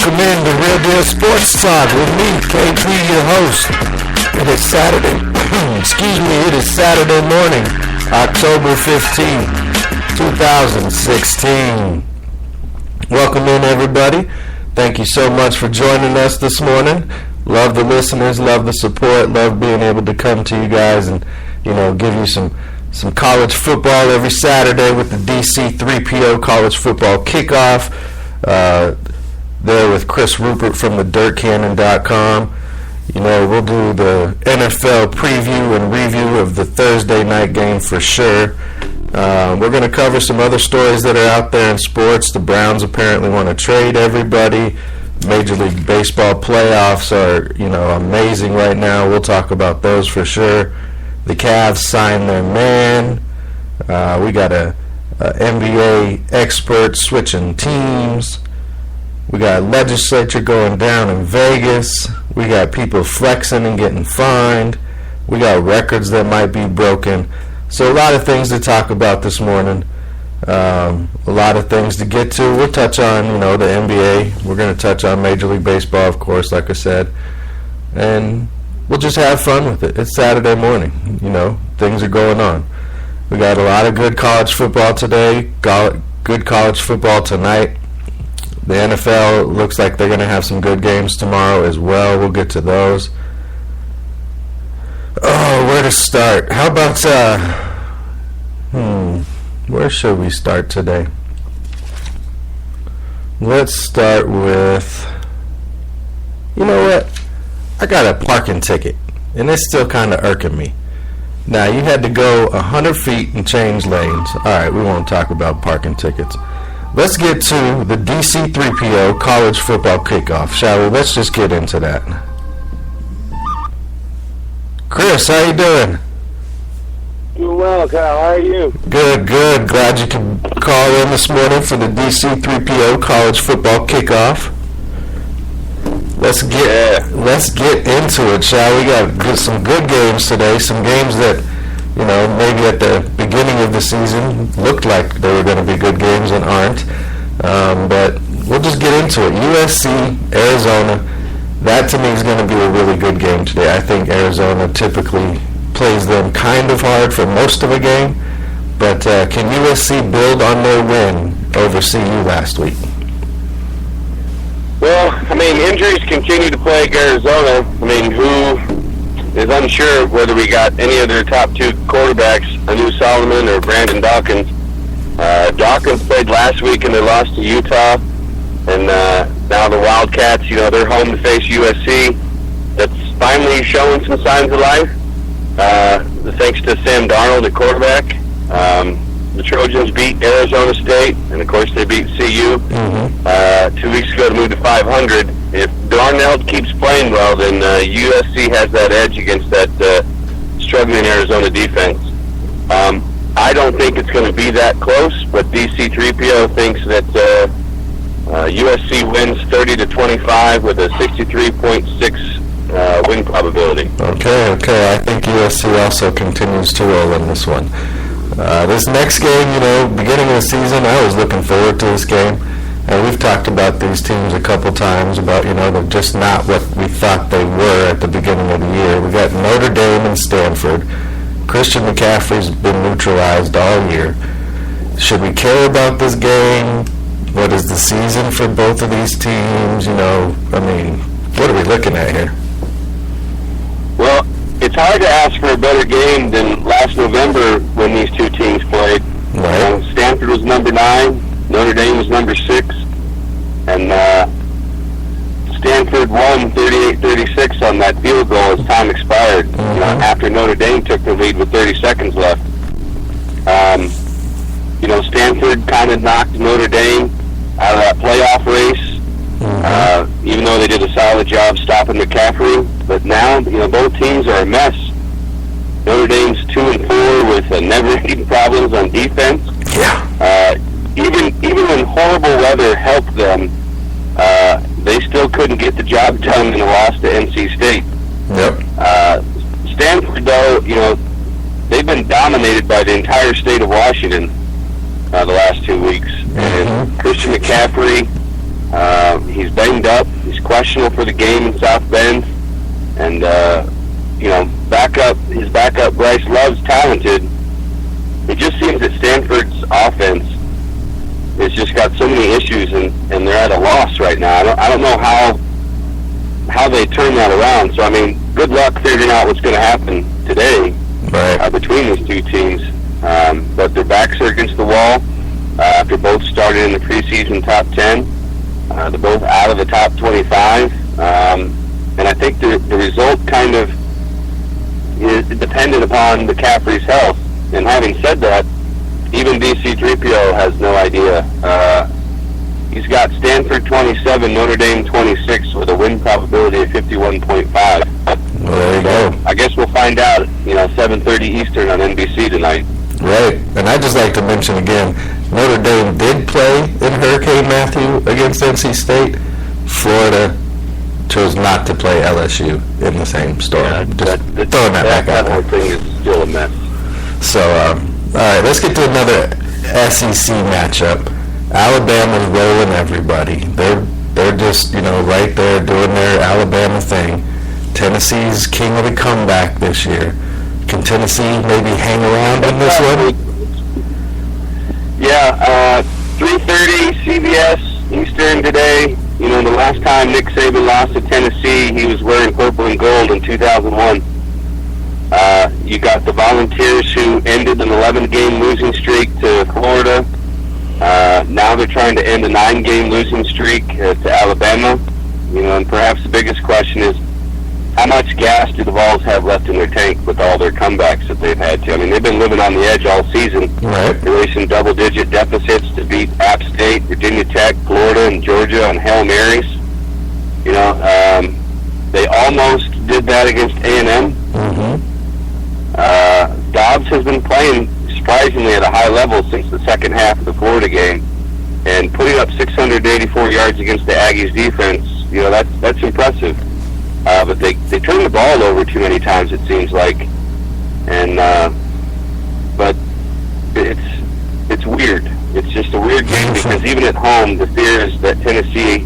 Welcome in to Real Deal Sports Talk with me, KP, your host. It is Saturday, it is Saturday morning, October 15th, 2016. Welcome in, everybody. Thank you so much for joining us this morning. Love the listeners, love the support, love being able to come to you guys and, give you some college football every Saturday with the DC 3PO College Football Kickoff. There with Chris Rupert from the DirtCannon.com. We'll do the NFL preview and review of the Thursday night game for sure. We're going to cover some other stories that are out there in sports. The Browns apparently want to trade everybody. Major League Baseball playoffs are, amazing right now. We'll talk about those for sure. The Cavs signed their man. We got a NBA expert switching teams. We got legislature going down in Vegas. We got people flexing and getting fined. We got records that might be broken. So a lot of things to talk about this morning. A lot of things to get to. We'll touch on, the NBA. We're going to touch on Major League Baseball, of course, like I said. And we'll just have fun with it. It's Saturday morning. Things are going on. We got a lot of good college football today. Good college football tonight. The NFL looks like they're going to have some good games tomorrow as well. We'll get to those. Oh, where to start? How about, where should we start today? Let's start with, you know what? I got a parking ticket, and it's still kind of irking me. Now, you had to go 100 feet and change lanes. All right, we won't talk about parking tickets. Let's get to the DC 3PO College Football Kickoff, shall we? Let's just get into that. Chris, how you doing? Doing well, Kyle. How are you? Good. Glad you can call in this morning for the DC 3PO College Football Kickoff. Let's get into it, shall we? Got some good games today. Some games that, maybe at the beginning of the season looked like they were going to be good games and aren't. But we'll just get into it. USC, Arizona. That to me is going to be a really good game today. I think Arizona typically plays them kind of hard for most of the game. But can USC build on their win over CU last week? Well, injuries continue to plague Arizona. Who is unsure whether we got any of their top two quarterbacks, Anu Solomon or Brandon Dawkins. Dawkins played last week and they lost to Utah. And now the Wildcats, they're home to face USC. That's finally showing some signs of life. Thanks to Sam Darnold at quarterback. The Trojans beat Arizona State, and of course they beat CU 2 weeks ago to move to 500. If Darnold keeps playing well, then USC has that edge against that struggling Arizona defense. I don't think it's going to be that close, but DC 3PO thinks that USC wins 30-25 with a 63.6 win probability. Okay. I think USC also continues to roll in this one. This next game, beginning of the season, I was looking forward to this game. And we've talked about these teams a couple times about, they're just not what we thought they were at the beginning of the year. We got Notre Dame and Stanford. Christian McCaffrey's been neutralized all year. Should we care about this game? What is the season for both of these teams? What are we looking at here? Well, it's hard to ask for a better game than last November when these two teams played. Right. Stanford was number 9, Notre Dame was number 6, and Stanford won 38-36 on that field goal as time expired. After Notre Dame took the lead with 30 seconds left. Stanford kind of knocked Notre Dame out of that playoff race. Even though they did a solid job stopping McCaffrey. But now, both teams are a mess. Notre Dame's 2-4 with never-ending problems on defense. Yeah. Even when horrible weather helped them, they still couldn't get the job done in a loss to NC State. Yep. Stanford, though, they've been dominated by the entire state of Washington the last 2 weeks. And Christian McCaffrey He's banged up. He's questionable for the game in South Bend. And, his backup, Bryce Love's talented. It just seems that Stanford's offense has just got so many issues, and they're at a loss right now. I don't know how they turn that around. So, I mean, good luck figuring out what's going to happen today between these two teams. But their backs are against the wall after both started in the preseason top 10. They're both out of the top 25. And I think the result kind of is dependent upon McCaffrey's health. And having said that, even DC3PO has no idea. He's got Stanford 27, Notre Dame 26, with a win probability of 51.5. Well, there you go. I guess we'll find out, 7:30 Eastern on NBC tonight. Right. And I'd just like to mention again, Notre Dame did play in Hurricane Matthew against NC State. Florida chose not to play LSU in the same storm. Yeah, just throwing that back out there. That whole thing is still a mess. So, all right, let's get to another SEC matchup. Alabama's rolling everybody. They're just, right there doing their Alabama thing. Tennessee's king of the comeback this year. Can Tennessee maybe hang around in this one? Yeah, 3:30 CBS Eastern today. The last time Nick Saban lost to Tennessee, he was wearing purple and gold in 2001. You got the Volunteers, who ended an 11-game losing streak to Florida. Now they're trying to end a 9-game losing streak to Alabama. And perhaps the biggest question is, how much gas do the Vols have left in their tank with all their comebacks that they've had to? I mean, they've been living on the edge all season. Right. They're racing double-digit deficits to beat App State, Virginia Tech, Florida, and Georgia on Hail Marys. They almost did that against A&M. Mm-hmm. Dobbs has been playing surprisingly at a high level since the second half of the Florida game, and putting up 684 yards against the Aggies defense. That's impressive. But they turn the ball over too many times, it seems like, and but it's weird. It's just a weird game because even at home, the fear is that Tennessee,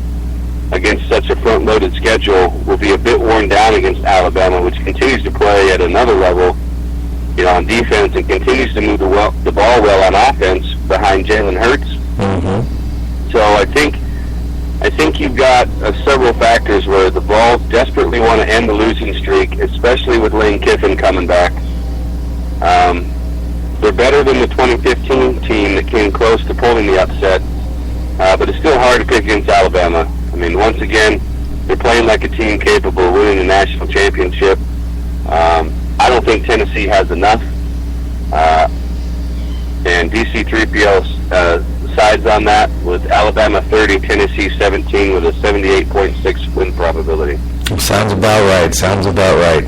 against such a front-loaded schedule, will be a bit worn down against Alabama, which continues to play at another level, on defense, and continues to move the ball well on offense behind Jalen Hurts. Mm-hmm. So I think you've got several factors where the Vols desperately want to end the losing streak, especially with Lane Kiffin coming back. They're better than the 2015 team that came close to pulling the upset, but it's still hard to pick against Alabama. I mean, once again, they're playing like a team capable of winning the national championship. I don't think Tennessee has enough, and DC3PO sides on that with Alabama 30, Tennessee 17 with a 78.6 win probability. Sounds about right.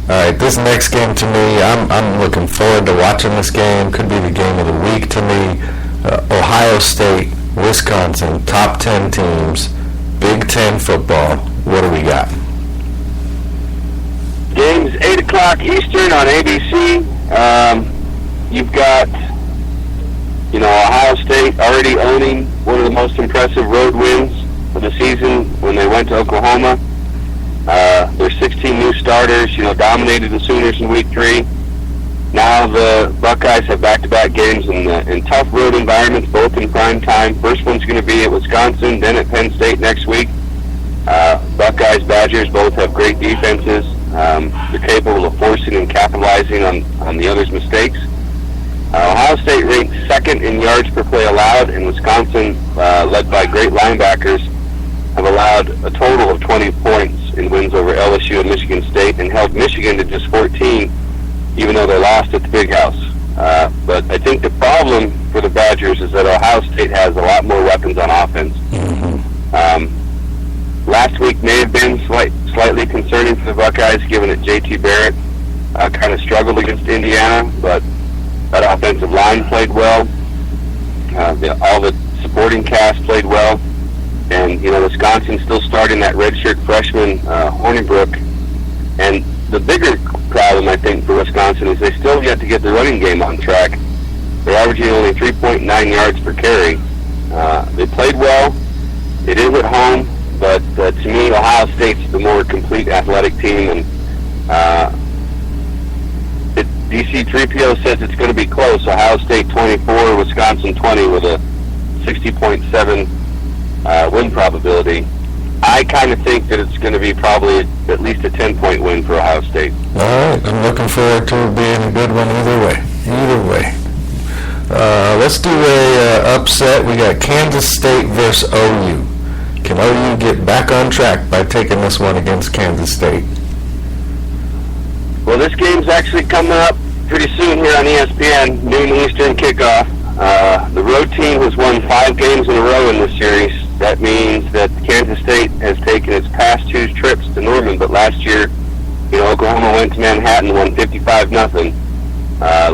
All right, this next game to me, I'm looking forward to watching this game. Could be the game of the week to me. Ohio State, Wisconsin, top 10 teams, Big Ten football. What do we got? Game's 8 o'clock Eastern on ABC. You've got Ohio State already owning one of the most impressive road wins of the season when they went to Oklahoma. There's 16 new starters, dominated the Sooners in week 3. Now the Buckeyes have back-to-back games in tough road environments, both in prime time. First one's going to be at Wisconsin, then at Penn State next week. Buckeyes, Badgers both have great defenses. They're capable of forcing and capitalizing on the other's mistakes. Ohio State ranked second in yards per play allowed, and Wisconsin, led by great linebackers, have allowed a total of 20 points in wins over LSU and Michigan State, and held Michigan to just 14, even though they lost at the Big House. But I think the problem for the Badgers is that Ohio State has a lot more weapons on offense. Last week may have been slightly concerning for the Buckeyes, given that J.T. Barrett kind of struggled against Indiana, but that offensive line played well. All the supporting cast played well. And, Wisconsin's still starting that redshirt freshman, Hornibrook. And the bigger problem, I think, for Wisconsin is they still yet to get the running game on track. They're averaging only 3.9 yards per carry. They played well. It is at home, but to me, Ohio State's the more complete athletic team, and DC 3PO says it's going to be close. Ohio State 24, Wisconsin 20 with a 60.7 win probability. I kind of think that it's going to be probably at least a 10-point win for Ohio State. All right, I'm looking forward to it being a good one either way. Let's do a upset. We got Kansas State versus OU. Can OU get back on track by taking this one against Kansas State? Well, this game's actually coming up pretty soon here on ESPN, noon Eastern kickoff. The road team has won 5 games in a row in this series. That means that Kansas State has taken its past 2 trips to Norman, but last year, Oklahoma went to Manhattan and won 55-0.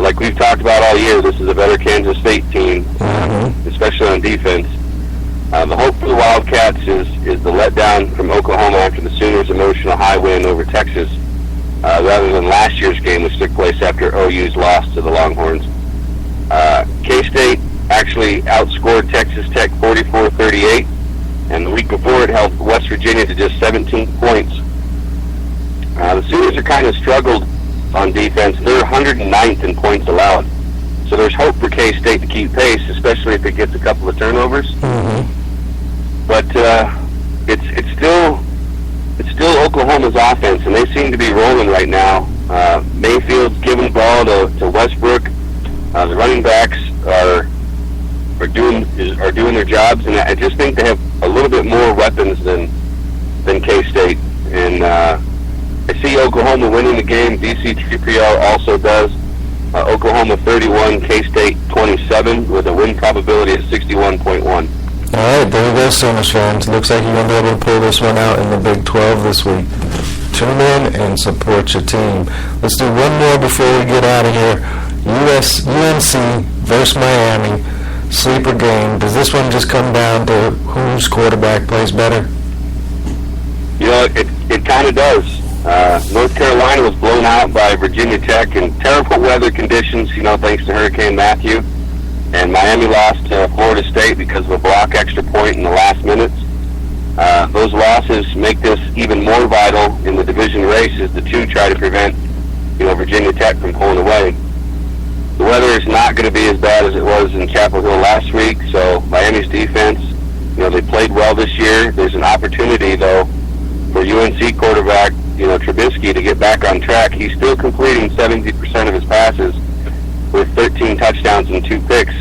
Like we've talked about all year, this is a better Kansas State team, especially on defense. The hope for the Wildcats is the letdown from Oklahoma after the Sooners' emotional high win over Texas, rather than last year's game, which took place after OU's loss to the Longhorns. K-State actually outscored Texas Tech 44-38, and the week before it held West Virginia to just 17 points. The Sooners are kind of struggled on defense. They're 109th in points allowed, so there's hope for K-State to keep pace, especially if it gets a couple of turnovers. But it's still Oklahoma's offense, and they seem to be rolling right now. Mayfield's giving the ball to Westbrook. The running backs are doing their jobs, and I just think they have a little bit more weapons than K-State. And I see Oklahoma winning the game. DC 3PO also does. Oklahoma 31, K-State 27, with a win probability of 61.1. All right, there you go, Sooners fans. Looks like you're going to be able to pull this one out in the Big 12 this week. Tune in and support your team. Let's do one more before we get out of here. UNC versus Miami, sleeper game. Does this one just come down to whose quarterback plays better? It kind of does. North Carolina was blown out by Virginia Tech in terrible weather conditions, thanks to Hurricane Matthew. And Miami lost to Florida State because of a block extra point in the last minutes. Those losses make this even more vital in the division race as the two try to prevent, Virginia Tech from pulling away. The weather is not going to be as bad as it was in Chapel Hill last week, so Miami's defense, they played well this year. There's an opportunity, though, for UNC quarterback, Trubisky to get back on track. He's still completing 70% of his passes with 13 touchdowns and 2 picks.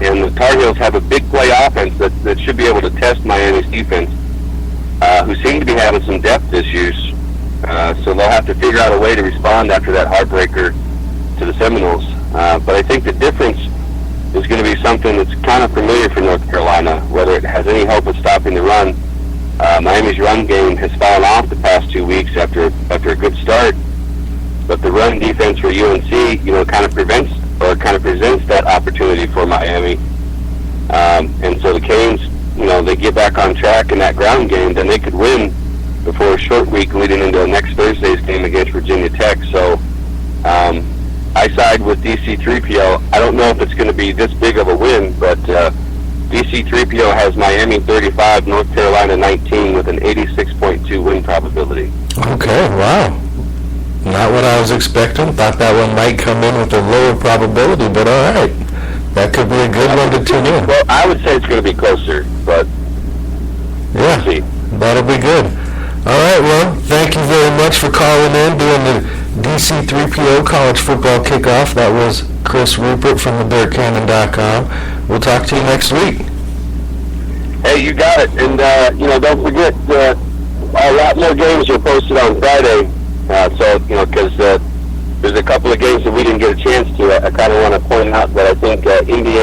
And the Tar Heels have a big play offense that should be able to test Miami's defense, who seem to be having some depth issues. So they'll have to figure out a way to respond after that heartbreaker to the Seminoles. But I think the difference is going to be something that's kind of familiar for North Carolina, whether it has any hope of stopping the run. Miami's run game has fallen off the past 2 weeks after a good start, but the run defense for UNC, kind of presents that opportunity for Miami. And so the Canes, they get back on track in that ground game, then they could win before a short week leading into next Thursday's game against Virginia Tech. So I side with DC 3PO. I don't know if it's going to be this big of a win, but DC 3PO has Miami 35, North Carolina 19 with an 86.2 win probability. Okay, wow. Not what I was expecting. Thought that one might come in with a lower probability, but all right. That could be a good one to tune in. Well, I would say it's going to be closer, but yeah, we'll see. That'll be good. All right, well, thank you very much for calling in, doing the DC 3PO College Football Kickoff. That was Chris Rupert from thedirtcannon.com. We'll talk to you next week. Hey, you got it. And, don't forget, a lot more games are posted on Friday. Because there's a couple of games that we didn't get a chance to. I kind of want to point out that I think Indiana